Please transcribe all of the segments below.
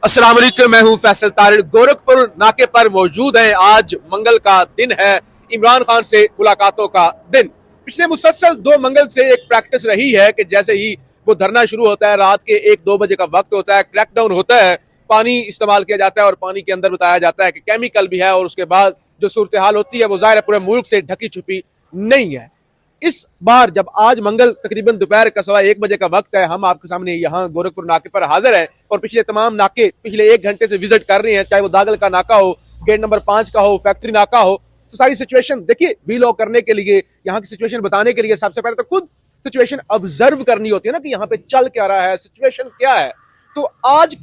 अस्सलाम वालेकुम, मैं हूं फैसल तारिड़। गोरखपुर नाके पर मौजूद हैं। आज मंगल का दिन है, इमरान खान से मुलाकातों का दिन। पिछले मुसलसल 2 मंगल से एक प्रैक्टिस रही है कि जैसे ही वो धरना शुरू होता है, रात के 1-2 बजे का वक्त होता है, क्रैकडाउन होता है, पानी इस्तेमाल किया जाता है और पानी के अंदर बताया जाता है कि केमिकल भी है और उसके बाद जो सूरत हाल होती है वो जाहिर है पूरे मुल्क से ढकी छुपी नहीं है। इस बार जब आज मंगल तकरीबन दोपहर का 1:15 बजे का वक्त है, हम आपके सामने यहाँ गोरखपुर नाके पर हाजिर हैं और पिछले तमाम नाके पिछले 1 घंटे से विजिट कर रहे हैं, चाहे वो दागल का नाका हो, गेट नंबर 5 का हो, फैक्ट्री नाका हो। तो सारी सिचुएशन देखिए, वीलॉग करने के लिए, यहाँ की सिचुएशन बताने के लिए सबसे पहले तो खुद सिचुएशन ऑब्जर्व करनी होती है ना कि यहाँ पे चल क्या रहा है, सिचुएशन क्या है। तो आज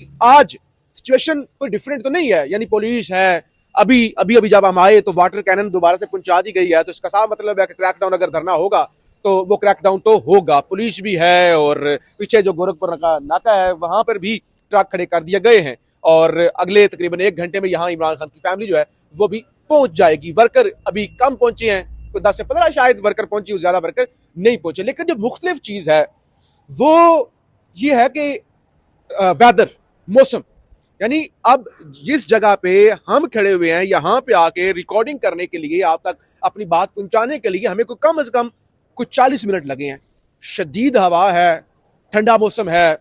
सिचुएशन कोई डिफरेंट तो नहीं है, यानी पुलिस है। अभी अभी अभी जब हम आए तो वाटर कैनन दोबारा से पहुंचा दी गई है, तो इसका साफ मतलब है कि क्रैकडाउन अगर धरना होगा तो वो क्रैकडाउन तो होगा। पुलिस भी है और पीछे जो गोरखपुर का नाका है वहां पर भी ट्रक खड़े कर दिए गए हैं और अगले तकरीबन 1 घंटे में यहाँ इमरान खान की फैमिली जो है वो भी पहुंच जाएगी। वर्कर अभी कम पहुंचे हैं, तो 10 से 15 शायद वर्कर पहुंची, ज्यादा वर्कर नहीं पहुंचे। लेकिन जो मुख्तलिफ चीज है वो ये है कि वेदर, मौसम, यानी अब जिस जगह पे हम खड़े हुए हैं यहाँ पे आके रिकॉर्डिंग करने के लिए, आप तक अपनी बात पहुंचाने के लिए हमें को कम से कम कुछ 40 मिनट लगे हैं। शदीद हवा है, ठंडा मौसम है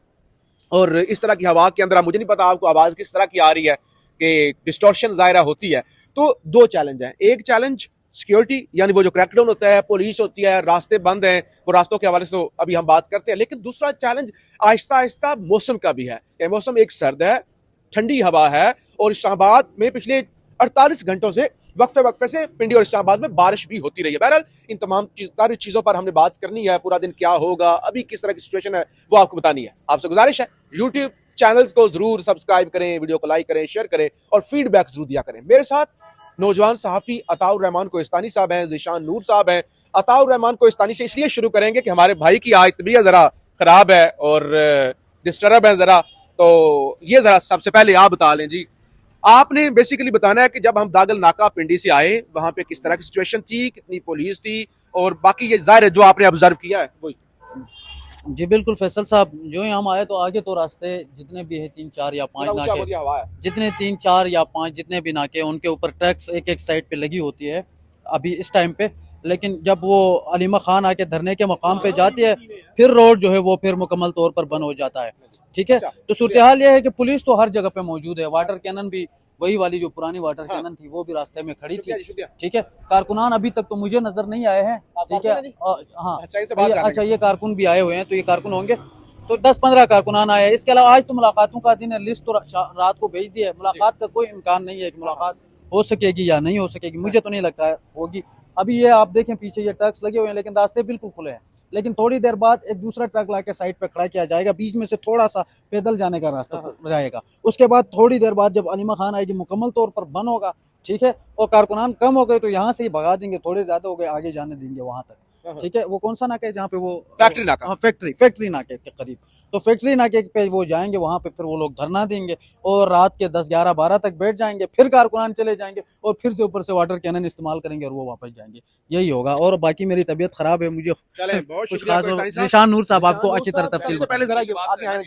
और इस तरह की हवा के अंदर मुझे नहीं पता आपको आवाज किस तरह की आ रही है कि डिस्टॉर्शन ज़ाहिरा होती है। तो 2 चैलेंज हैं। एक चैलेंज सिक्योरिटी, यानी वो जो क्रैकडाउन होता है, पुलिस होती है, रास्ते बंद हैं, वो रास्तों के हवाले से तो अभी हम बात करते हैं। लेकिन दूसरा चैलेंज आहिस्ता आहिस्ता मौसम का भी है। मौसम एक सर्द है, ठंडी हवा है और इस्लामाबाद में पिछले 48 घंटों से वक्फे से पिंडी और इस्लामाबाद में बारिश भी होती रही है। बहरहाल इन तमाम सारी चीजों पर हमने बात करनी है। पूरा दिन क्या होगा, अभी किस तरह की सिचुएशन है, वो आपको बतानी है। आपसे गुजारिश है यूट्यूब चैनल्स को जरूर सब्सक्राइब करें, वीडियो को लाइक करें, शेयर करें और फीडबैक जरूर दिया करें। मेरे साथ नौजवान सहाफी अताउर रहमान कोहिस्तानी साहब हैं, ज़ीशान नूर साहब हैं। अताउर रहमान कोहिस्तानी से इसलिए शुरू करेंगे कि हमारे भाई की आज तबीयत जरा खराब है और डिस्टर्ब है जरा, तो ये जरा सबसे पहले आप बता लें जी। आपने बेसिकली बताना है कि जब हम दागल नाका पिंडी से आए वहां पे किस तरह की सिचुएशन थी, कितनी पुलिस थी और बाकी ये जाहिर है जो आपने ऑब्जर्व किया है वही। जी बिल्कुल फैसल साहब, जो ही हम आए तो आगे तो रास्ते जितने भी है 3-4 या 5 नाके, जितने 3-4 या 5 जितने भी नाके, उनके ऊपर ट्रक्स एक एक साइड पे लगी होती है अभी इस टाइम पे। लेकिन जब वो अलीमा खान आके धरने के मकाम पे जाती है, फिर रोड जो है वो फिर मुकम्मल तौर पर बंद हो जाता है। ठीक है, तो सूरत हाल ये है कि पुलिस तो हर जगह पे मौजूद है। वाटर कैनन भी वही वाली जो पुरानी वाटर कैनन थी वो भी रास्ते में खड़ी थी। ठीक है, कारकुनान अभी तक तो मुझे नजर नहीं आए हैं। ठीक है, हाँ अच्छा, ये कारकुन भी आए हुए हैं, तो ये कारकुन होंगे, तो 10-15 कारकुनान आए हैं। इसके अलावा आज तो मुलाकातों का दिन है, लिस्ट तो रात को भेज दी है। मुलाकात का कोई इम्कान नहीं है कि मुलाकात हो सकेगी या नहीं हो सकेगी, मुझे तो नहीं लगता है होगी। अभी ये आप देखें पीछे ये ट्रक्स लगे हुए हैं लेकिन रास्ते बिल्कुल खुले हैं। लेकिन थोड़ी देर बाद एक दूसरा ट्रक लाके साइड पे खड़ा किया जाएगा, बीच में से थोड़ा सा पैदल जाने का रास्ता रहेगा। उसके बाद थोड़ी देर बाद जब अलीमा खान आएगी मुकम्मल तौर पर बंद होगा। ठीक है, और कारकुनान कम हो गए तो यहाँ से ही भगा देंगे, थोड़े ज्यादा हो गए आगे जाने देंगे वहां तक। ठीक है, वो कौन सा नाका है जहाँ पे वो फैक्ट्री नाका? हाँ, फैक्ट्री नाके के करीब। तो फैक्ट्री नाके पे वो जाएंगे, वहां पे फिर वो लोग धरना देंगे और रात के 10-11-12 तक बैठ जाएंगे। फिर कारकुनान चले जाएंगे और फिर से ऊपर से वाटर कैनन इस्तेमाल करेंगे और वो वापस जाएंगे। यही होगा। और बाकी मेरी तबीयत खराब है, मुझे कुछ खास। ज़ीशान नूर साहब आपको अच्छी तरह तफसील पहले जरा आगे आए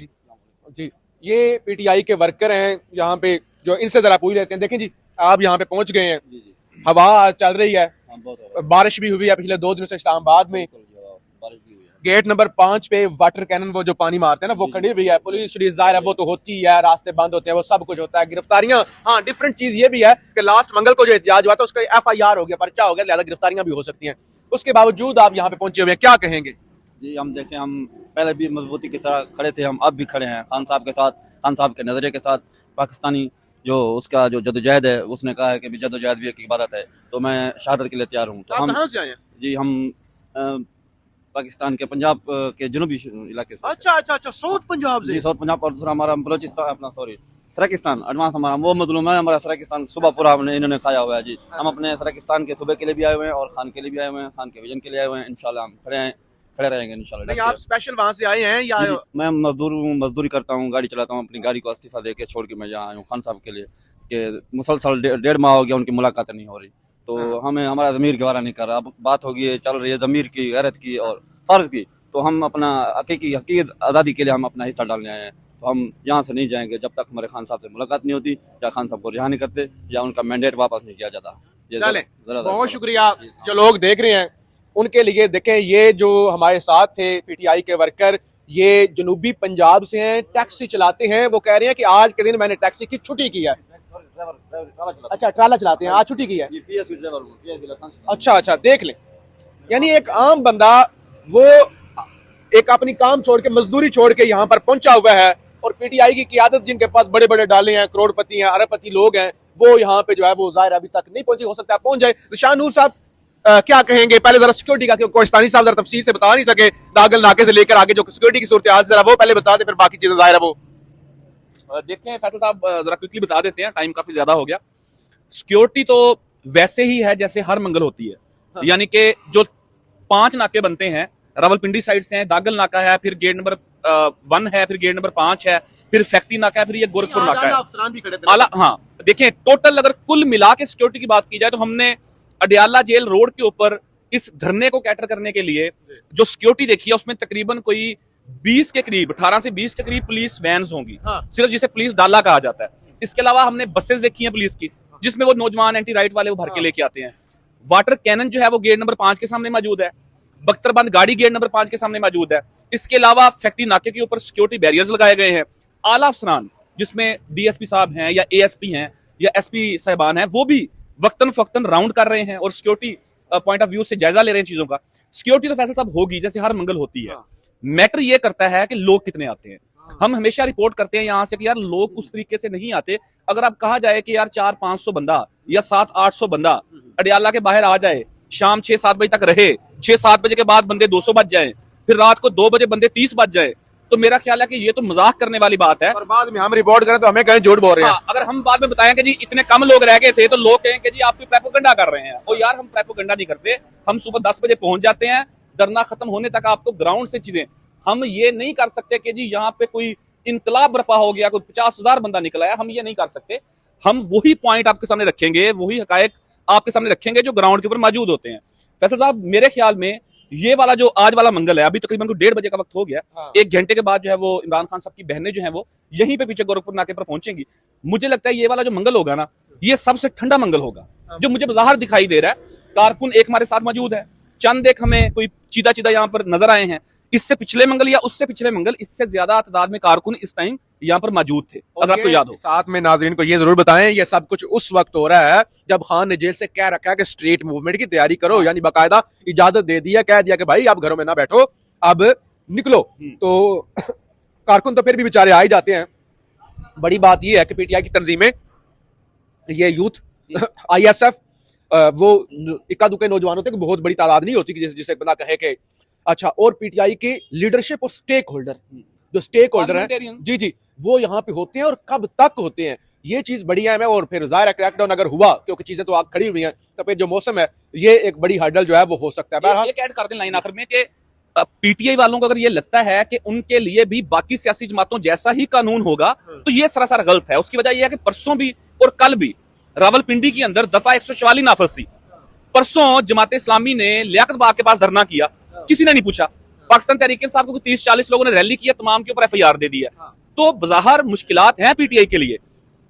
जी। ये पीटीआई के वर्कर हैं यहाँ पे, जो इनसे जरा पूछ लेते हैं। देखें जी, आप यहाँ पे पहुंच गए हैं, हवा चल रही है, बारिश भी हुई है पिछले 2 दिनों से इस्लामाबाद में। गेट नंबर 5 पे वाटर कैनन वो जो पानी मारते हैं ना, वो खड़ी हुई है। पुलिस जाहिर है वो तो होती है, रास्ते बंद होते हैं, वो सब कुछ होता है। गिरफ्तारियां, हाँ डिफरेंट चीज ये भी है कि लास्ट मंगल को जो एहतजाज हुआ था उसका FIR हो गया, पर्चा हो गया, ज्यादा गिरफ्तारियां भी हो सकती हैं। उसके बावजूद आप यहाँ पे पहुंचे हुए हैं, क्या कहेंगे जी? हम देखें, हम पहले भी मजबूती के साथ खड़े थे, हम अब भी खड़े हैं खान साहब के साथ, खान साहब के नजरिए के साथ। पाकिस्तानी जो उसका जो जदोजहद है, उसने कहा है कि जदोजहद भी एक इबादत है, तो मैं शहादत के लिए तैयार हूँ। तो हम कहाँ से आए हैं? जी, हम पाकिस्तान के पंजाब के जनूबी इलाके से। अच्छा, साउथ पंजाब से। जी, साउथ पंजाब। और दूसरा हमारा बलोचिस्तान, अपना सॉरी सराकिस्तान एडवांस, हमारा वो मजलूम है। हमारा सराकिस्तान सुबह पूरा हमने इन्होंने खाया हुआ है जी। हम अपने सराकिस्तान के सूबे के लिए भी आए हुए हैं और खान के लिए भी आए हुए हैं, खान के विजन के लिए आए हुए हैं। इंशाल्लाह हम खड़े रहेंगे इंशाल्लाह। आप स्पेशल वहां से आए हैं या? मैं मजदूर हूँ, मजदूरी करता हूँ, गाड़ी चलाता हूँ। अपनी गाड़ी को इस्तीफा दे के छोड़ के मैं यहाँ आया हूँ खान साहब के लिए, कि मुसलसल 1.5 माह हो गया उनकी मुलाकात नहीं हो रही। तो हमें हमारा ज़मीर गवारा नहीं कर रहा। अब बात होगी, चल रही है ज़मीर की, गैरत की और फ़र्ज की, तो हम अपना हकीकी आज़ादी के लिए हम अपना हिस्सा डालने आए हैं। तो हम यहाँ से नहीं जाएंगे जब तक हमारे खान साहब से मुलाकात नहीं होती, या खान साहब को रिहा नहीं करते, या उनका मैंडेट वापस नहीं किया जाता। चलें, बहुत शुक्रिया। जो लोग देख रहे हैं उनके लिए देखें, ये जो हमारे साथ थे पीटीआई के वर्कर, ये जनूबी पंजाब से हैं, टैक्सी चलाते हैं। वो कह रहे हैं कि आज के दिन मैंने टैक्सी की छुट्टी की है। अच्छा, ट्राला चलाते हैं, आज छुट्टी की है। अच्छा अच्छा, देख लें, यानी एक आम बंदा वो एक अपनी काम छोड़ के, मजदूरी छोड़ के यहाँ पर पहुंचा हुआ है, और पीटीआई की क़यादत जिनके पास बड़े बड़े डाले हैं, करोड़पति हैं, अरबपति लोग हैं, वो यहाँ पे जो है वो ज़ाहिर अभी तक नहीं पहुंचे। हो सकता है पहुंच जाए। ज़िशान नूर साहब क्या कहेंगे? पहले जरा सिक्योरिटी का, क्योंकि कोहिस्तानी साहब जरा तफसील से बता नहीं सके, दागल नाके से लेकर आगे जो सिक्योरिटी की सूरत हाल, जरा वो पहले बता दे, फिर बाकी चीजें ज़ाहिर है वो देखें। फैसल साहब जरा क्विकली बता देते हैं, टाइम काफी ज्यादा हो गया। सिक्योरिटी तो वैसे ही है जैसे हर मंगल होती है। हाँ। यानी कि जो 5 नाके बनते हैं, रावलपिंडी साइड से हैं, दागल नाका है, फिर गेट नंबर 1 है, फिर गेट नंबर 5 है, फिर फैक्ट्री नाका है, फिर ये गोरखपुर नाका है। आला, हाँ, देखें टोटल अगर कुल मिला के सिक्योरिटी की बात की जाए तो हमने अडियाला जेल रोड के ऊपर इस धरने को कैटर करने के लिए जो सिक्योरिटी देखी है, उसमें तकरीबन कोई 20 के करीब, 18 से 20 के करीब पुलिस वैन्स होंगी। हाँ। सिर्फ जिसे पुलिस डाला कहा जाता है। इसके अलावा हमने बसेस देखी हैं पुलिस की, जिसमें वो नौजवान एंटी राइट वाले वो भर के लेके आते हैं। वाटर कैनन जो है वो गेट नंबर 5 के सामने मौजूद है। बख्तरबंद गाड़ी गेट नंबर 5 के सामने मौजूद है। इसके अलावा फैक्ट्री नाके के ऊपर सिक्योरिटी बैरियर्स लगाए गए हैं। आला अफसरान जिसमें डीएसपी साहब हैं या एएसपी हैं या एसपी साहबान हैं, वो भी वक्तन फक्तन राउंड कर रहे हैं और सिक्योरिटी पॉइंट ऑफ व्यू से जायजा ले रहे हैं चीजों का। सिक्योरिटी तो फैसल साहब होगी जैसे हर मंगल होती है। मैटर ये करता है कि लोग कितने आते हैं। हम हमेशा रिपोर्ट करते हैं यहाँ से कि यार लोग उस तरीके से नहीं आते। अगर आप कहा जाए कि यार 400-500 बंदा या 700-800 बंदा अडियाला के बाहर आ जाए, शाम 6-7 बजे तक रहे, 6-7 बजे के बाद बंदे 200 बज जाए, फिर रात को 2 बजे बंदे 30 बज जाए, तो मेरा ख्याल है कि ये तो मजाक करने वाली बात है। और बाद में हम रिपोर्ट करें तो हमें कहीं झूठ बोल रहे हैं। अगर हम बाद में बताएं कि जी इतने कम लोग रह गए थे, तो लोग कहेंगे जी आप प्रोपेगेंडा कर रहे हैं। और यार हम प्रोपेगेंडा नहीं करते। हम सुबह 10 बजे पहुंच जाते हैं, धरना खत्म होने तक आपको ग्राउंड से चीजें, हम ये नहीं कर सकते कि जी यहाँ पे कोई इनकलाब बर्पा हो गया, कोई 50,000 बंदा निकला है, हम ये नहीं कर सकते। हम वही पॉइंट आपके सामने रखेंगे, वही हकायक आपके सामने रखेंगे जो ग्राउंड के ऊपर मौजूद होते हैं। फैसल साहब, मेरे ख्याल में ये वाला जो आज वाला मंगल है, अभी तकरीबन 1:30 बजे का वक्त हो गया। हाँ। 1 घंटे के बाद जो है वो इमरान खान साहब की बहनें जो है वो यहीं पे पीछे गोरखपुर नाके पर पहुंचेंगी। मुझे लगता है ये वाला जो मंगल होगा ना, ये सबसे ठंडा मंगल होगा। हाँ। जो मुझे बाहर दिखाई दे रहा है, कारकुन एक हमारे साथ मौजूद है, चंद एक हमें कोई चीदा चीदा यहाँ पर नजर आए हैं। इससे पिछले मंगल या उससे पिछले मंगल इससे ज्यादा तादाद में कारकुन इस टाइम यहाँ पर मौजूद थे, अगर आपको याद हो। साथ में नाज़रीन को ये जरूर बताएं, ये सब कुछ उस वक्त हो रहा है जब खान ने जेल से कह रखा है कि स्ट्रीट मूवमेंट की तैयारी करो, यानी बाकायदा इजाजत दे दिया, कह दिया कि भाई आप घरों में ना बैठो, अब निकलो। तो कारकुन तो फिर भी बेचारे आ ही जाते हैं। बड़ी बात यह है कि पीटीआई की तंजीमें, ये यूथ ISF, वो इक्का दुक्के नौजवान होते हैं, बहुत बड़ी तादाद नहीं होती जिसे बंदा कहे कि अच्छा। और पीटीआई की लीडरशिप और स्टेक होल्डर, जो स्टेक होल्डर है जी जी, वो यहाँ पे होते हैं और कब तक होते हैं, ये चीज बड़ी अहम है। और फिर जाहिर है क्रैकडाउन अगर हुआ, क्योंकि चीजें तो आग खड़ी हुई हैं, तो फिर जो मौसम है ये एक बड़ी हर्डल जो है वो हो सकता है। ये ऐड कर दें लाइन आखिर में कि पीटीआई वालों को अगर ये लगता है कि उनके लिए भी बाकी सियासी जमातों जैसा ही कानून होगा, तो ये सरासर गलत है। उसकी वजह यह है कि परसों भी और कल भी रावलपिंडी के अंदर दफा 144 नाफज थी। परसों जमात इस्लामी ने लियाकत बाग के पास धरना किया, किसी ने नहीं पूछा। पाकिस्तान तहरीक इंसाफ को 30-40 लोगों ने रैली की है, तमाम के ऊपर FIR दे दी है। तो बज़ाहिर मुश्किलात हैं पीटीआई के लिए,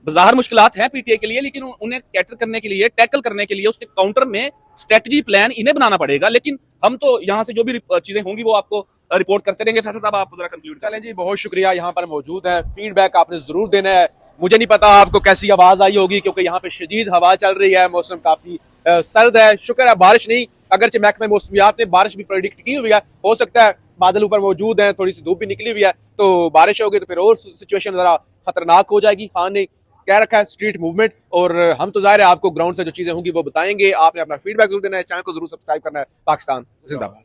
बज़ाहिर मुश्किलात हैं पीटीआई के लिए, लेकिन उन्हें कैटर करने के लिए, टैकल करने के लिए उसके काउंटर में स्ट्रेटजी प्लान इन्हें बनाना पड़ेगा। लेकिन हम तो यहाँ से जो भी चीजें होंगी वो आपको रिपोर्ट करते रहेंगे। फैसल साहब, आप जरा कंक्लूड चलें जी। बहुत शुक्रिया, यहाँ पर मौजूद है, फीडबैक आपने जरूर देना है। मुझे नहीं पता आपको कैसी आवाज आई होगी, क्योंकि यहाँ पे शदीद हवा चल रही है, मौसम काफी सर्द है। शुक्र है बारिश नहीं, अगरचे महकमे मौसमियात ने बारिश भी प्रेडिक्ट की हुई है, हो सकता है बादल ऊपर मौजूद हैं, थोड़ी सी धूप भी निकली हुई है, तो बारिश होगी तो फिर और सिचुएशन जरा खतरनाक हो जाएगी। खान ने कह रखा है स्ट्रीट मूवमेंट, और हम तो जाहिर है आपको ग्राउंड से जो चीजें होंगी वो बताएंगे। आपने अपना फीडबैक जरूर देना है, चैनल को जरूर सब्सक्राइब करना है। पाकिस्तान जिंदाबाद।